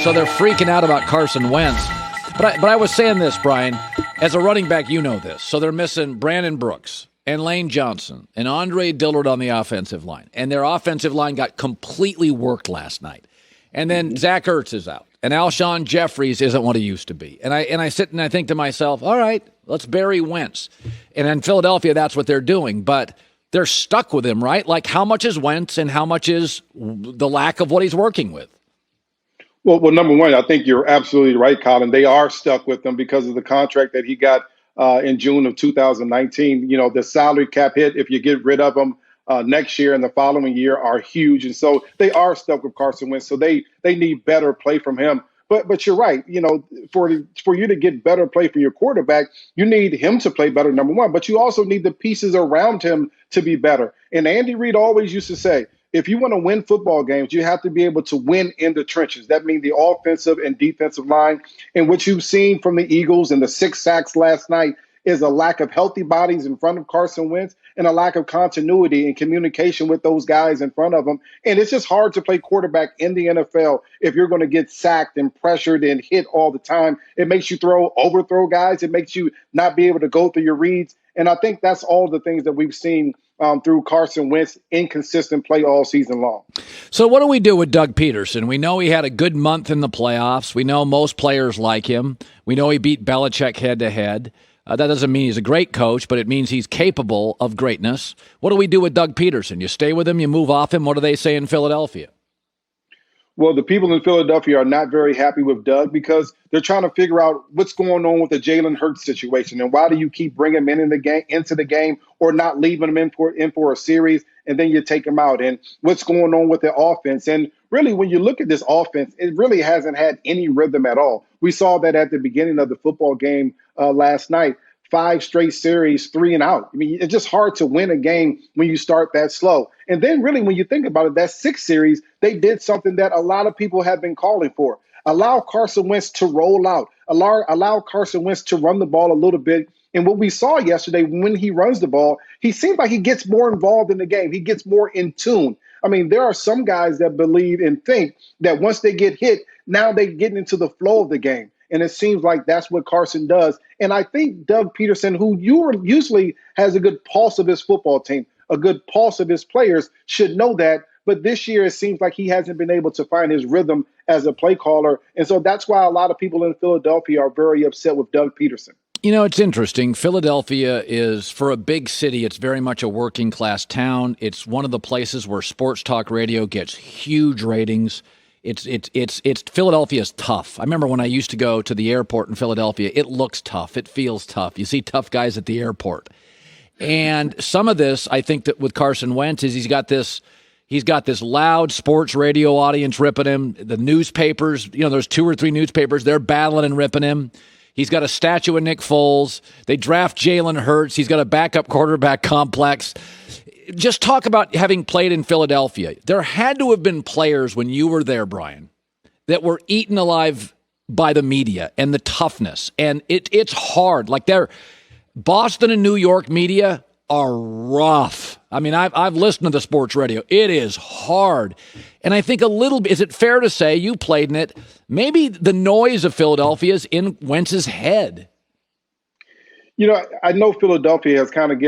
So they're freaking out about Carson Wentz. But I was saying this, Brian, as a running back, you know this. So they're missing Brandon Brooks and Lane Johnson and Andre Dillard on the offensive line. And their offensive line got completely worked last night. And then Zach Ertz is out. And Alshon Jeffries isn't what he used to be. And I sit and I think to myself, all right, let's bury Wentz. And in Philadelphia, that's what they're doing. But they're stuck with him, right? Like, how much is Wentz and how much is the lack of what he's working with? Well, number one, I think you're absolutely right, Colin. They are stuck with him because of the contract that he got in June of 2019. You know, the salary cap hit, if you get rid of him next year and the following year, are huge. And so they are stuck with Carson Wentz. So they need better play from him. But you're right. You know, for you to get better play from your quarterback, you need him to play better, number one. But you also need the pieces around him to be better. And Andy Reid always used to say, if you want to win football games, you have to be able to win in the trenches. That means the offensive and defensive line. And what you've seen from the Eagles and the 6 sacks last night is a lack of healthy bodies in front of Carson Wentz and a lack of continuity and communication with those guys in front of him. And it's just hard to play quarterback in the NFL if you're going to get sacked and pressured and hit all the time. It makes you overthrow guys. It makes you not be able to go through your reads. And I think that's all the things that we've seen through Carson Wentz, inconsistent play all season long. So what do we do with Doug Pederson? We know he had a good month in the playoffs. We know most players like him. We know he beat Belichick head-to-head. That doesn't mean he's a great coach, but it means he's capable of greatness. What do we do with Doug Pederson? You stay with him, you move off him. What do they say in Philadelphia? Well, the people in Philadelphia are not very happy with Doug because they're trying to figure out what's going on with the Jalen Hurts situation and why do you keep bringing him into the game or not leaving him in for a series and then you take him out, and what's going on with the offense. And really, when you look at this offense, it really hasn't had any rhythm at all. We saw that at the beginning of the football game last night. 5 straight series, 3 and out. I mean, it's just hard to win a game when you start that slow. And then really, when you think about it, that 6th series, they did something that a lot of people have been calling for. Allow Carson Wentz to roll out. Allow Carson Wentz to run the ball a little bit. And what we saw yesterday, when he runs the ball, he seems like he gets more involved in the game. He gets more in tune. I mean, there are some guys that believe and think that once they get hit, now they're getting into the flow of the game. And it seems like that's what Carson does. And I think Doug Pederson, who usually has a good pulse of his football team, a good pulse of his players, should know that. But this year, it seems like he hasn't been able to find his rhythm as a play caller. And so that's why a lot of people in Philadelphia are very upset with Doug Pederson. You know, it's interesting. Philadelphia is, for a big city, it's very much a working class town. It's one of the places where sports talk radio gets huge ratings. It's Philadelphia's tough. I remember when I used to go to the airport in Philadelphia, it looks tough. It feels tough. You see tough guys at the airport. And some of this, I think that with Carson Wentz is he's got this loud sports radio audience ripping him. The newspapers, you know, there's 2 or 3 newspapers, they're battling and ripping him. He's got a statue of Nick Foles. They draft Jalen Hurts. He's got a backup quarterback complex. Just talk about having played in Philadelphia. There had to have been players when you were there, Brian, that were eaten alive by the media and the toughness. And it's hard. Like Boston and New York media are rough. I mean, I've listened to the sports radio. It is hard. And I think a little bit, is it fair to say, you played in it, maybe the noise of Philadelphia is in Wentz's head? You know, I know Philadelphia has kind of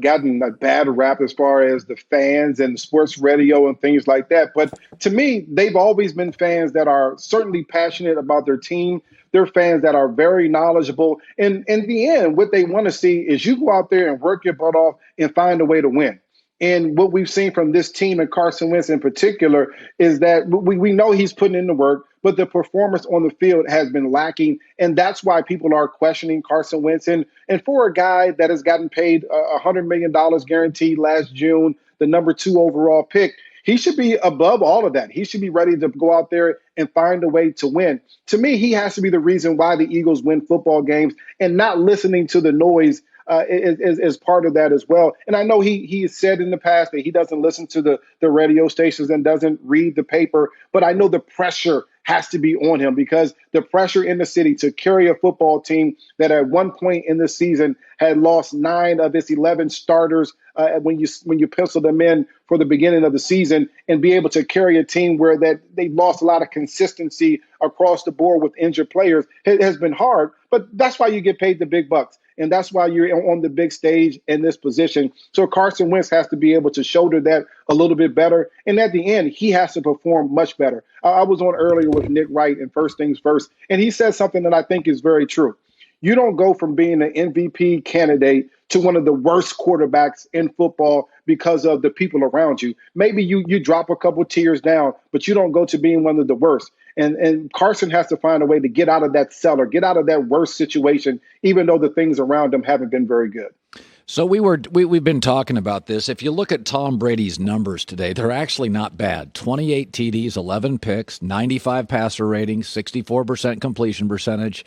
gotten a bad rap as far as the fans and sports radio and things like that. But to me, they've always been fans that are certainly passionate about their team. They're fans that are very knowledgeable. And in the end, what they want to see is you go out there and work your butt off and find a way to win. And what we've seen from this team and Carson Wentz in particular is that we know he's putting in the work, but the performance on the field has been lacking. And that's why people are questioning Carson Wentz. And for a guy that has gotten paid $100 million guaranteed last June, the number 2 overall pick, he should be above all of that. He should be ready to go out there and find a way to win. To me, he has to be the reason why the Eagles win football games, and not listening to the noise is part of that as well. And I know he has said in the past that he doesn't listen to the radio stations and doesn't read the paper, but I know the pressure has to be on him because the pressure in the city to carry a football team that at one point in the season had lost 9 of its 11 starters when you pencil them in for the beginning of the season, and be able to carry a team where that they lost a lot of consistency across the board with injured players, it has been hard. But that's why you get paid the big bucks. And that's why you're on the big stage in this position. So Carson Wentz has to be able to shoulder that a little bit better. And at the end, he has to perform much better. I was on earlier with Nick Wright in First Things First, and he said something that I think is very true. You don't go from being an MVP candidate to one of the worst quarterbacks in football because of the people around you. Maybe you drop a couple tiers down, but you don't go to being one of the worst. And Carson has to find a way to get out of that cellar, get out of that worst situation, even though the things around him haven't been very good. So we've been talking about this. If you look at Tom Brady's numbers today, they're actually not bad. 28 TDs, 11 picks, 95 passer rating, 64% completion percentage.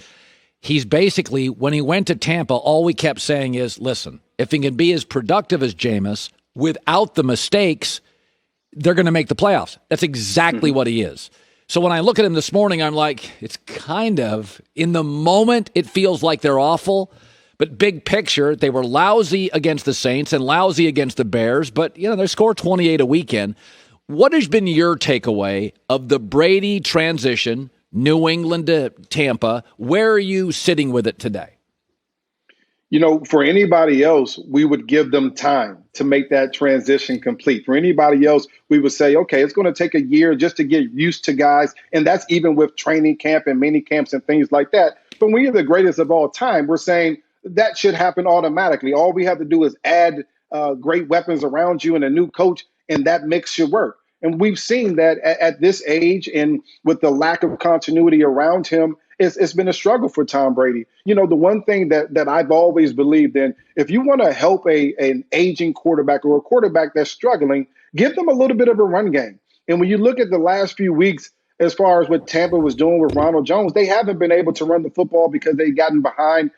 He's basically, when he went to Tampa, all we kept saying is, listen, if he can be as productive as Jameis without the mistakes, they're going to make the playoffs. That's exactly what he is. So when I look at him this morning, I'm like, it's kind of, in the moment, it feels like they're awful. But big picture, they were lousy against the Saints and lousy against the Bears. But, they score 28 a weekend. What has been your takeaway of the Brady transition, New England to Tampa? Where are you sitting with it today? For anybody else, we would give them time to make that transition complete. For anybody else, we would say, okay, it's going to take a year just to get used to guys. And that's even with training camp and mini camps and things like that. But when you're the greatest of all time, we're saying that should happen automatically. All we have to do is add great weapons around you and a new coach, and that mix should work. And we've seen that at this age and with the lack of continuity around him, it's been a struggle for Tom Brady. The one thing that I've always believed in, if you want to help an aging quarterback or a quarterback that's struggling, give them a little bit of a run game. And when you look at the last few weeks, as far as what Tampa was doing with Ronald Jones, they haven't been able to run the football because they've gotten behind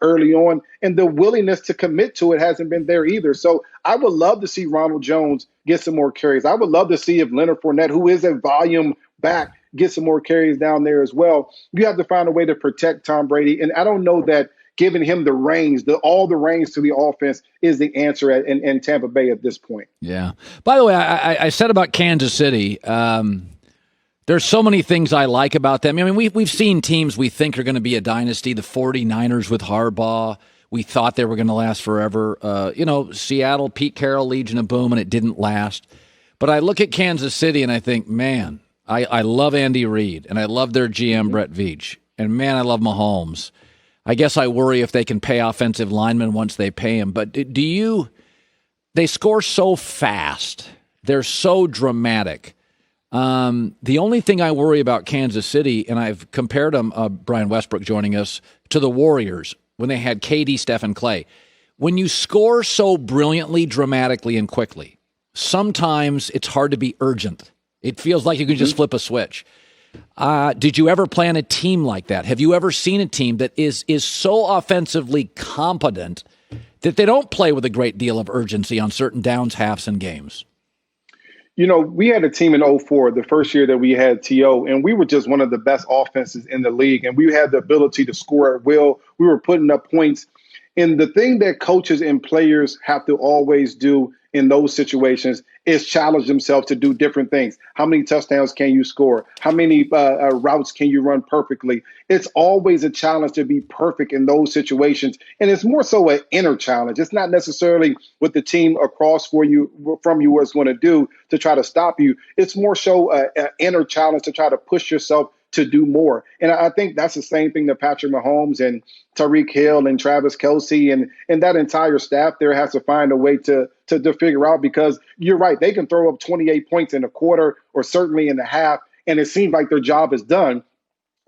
early on, and the willingness to commit to it hasn't been there either. So I would love to see Ronald Jones get some more carries. I would love to see if Leonard Fournette, who is a volume back, get some more carries down there as well. You have to find a way to protect Tom Brady, and I don't know that giving him the reins, all the reins to the offense is the answer in Tampa Bay at this point. Yeah. By the way, I said about Kansas City, there's so many things I like about them. I mean, we've seen teams we think are going to be a dynasty. The 49ers with Harbaugh, we thought they were going to last forever. Seattle, Pete Carroll, Legion of Boom, and it didn't last. But I look at Kansas City and I think, man, I love Andy Reid, and I love their GM, Brett Veach. And, man, I love Mahomes. I guess I worry if they can pay offensive linemen once they pay them. But they score so fast. They're so dramatic. The only thing I worry about Kansas City, and I've compared them, Brian Westbrook joining us, to the Warriors when they had KD, Steph, and Clay. When you score so brilliantly, dramatically, and quickly, sometimes it's hard to be urgent. It feels like you can just flip a switch. Did you ever play on a team like that? Have you ever seen a team that is so offensively competent that they don't play with a great deal of urgency on certain downs, halves, and games? We had a team in 2004, the first year that we had T.O., and we were just one of the best offenses in the league, and we had the ability to score at will. We were putting up points. And the thing that coaches and players have to always do in those situations is challenge themselves to do different things. How many touchdowns can you score? How many routes can you run perfectly? It's always a challenge to be perfect in those situations. And it's more so an inner challenge. It's not necessarily what the team across from you is going to do to try to stop you. It's more so an inner challenge to try to push yourself to do more. And I think that's the same thing that Patrick Mahomes and Tyreek Hill and Travis Kelce and that entire staff there has to find a way to figure out, because you're right. They can throw up 28 points in a quarter or certainly in a half, and it seems like their job is done.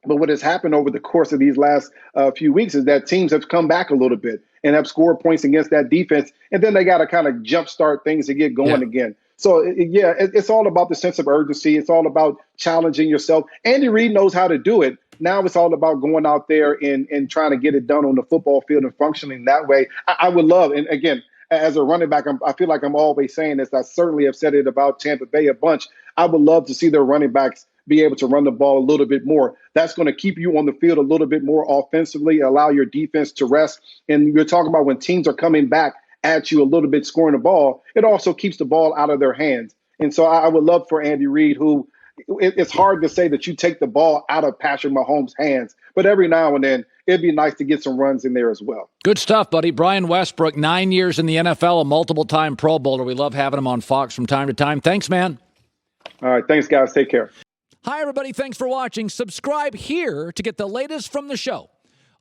But what has happened over the course of these last few weeks is that teams have come back a little bit and have scored points against that defense, and then they got to kind of jumpstart things to get going again. So, it's all about the sense of urgency. It's all about challenging yourself. Andy Reid knows how to do it. Now it's all about going out there and trying to get it done on the football field and functioning that way. I would love, and again, as a running back, I feel like I'm always saying this. I certainly have said it about Tampa Bay a bunch. I would love to see their running backs be able to run the ball a little bit more. That's going to keep you on the field a little bit more offensively, allow your defense to rest. And you're talking about when teams are coming back at you a little bit scoring the ball, it also keeps the ball out of their hands. And so I would love for Andy Reid, who it's hard to say that you take the ball out of Patrick Mahomes' hands, but every now and then it'd be nice to get some runs in there as well. Good stuff, buddy. Brian Westbrook, 9 years in the NFL, a multiple-time Pro Bowler. We love having him on Fox from time to time. Thanks, man. All right. Thanks, guys. Take care. Hi, everybody. Thanks for watching. Subscribe here to get the latest from the show.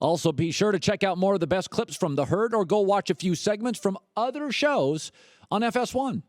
Also, be sure to check out more of the best clips from The Herd or go watch a few segments from other shows on FS1.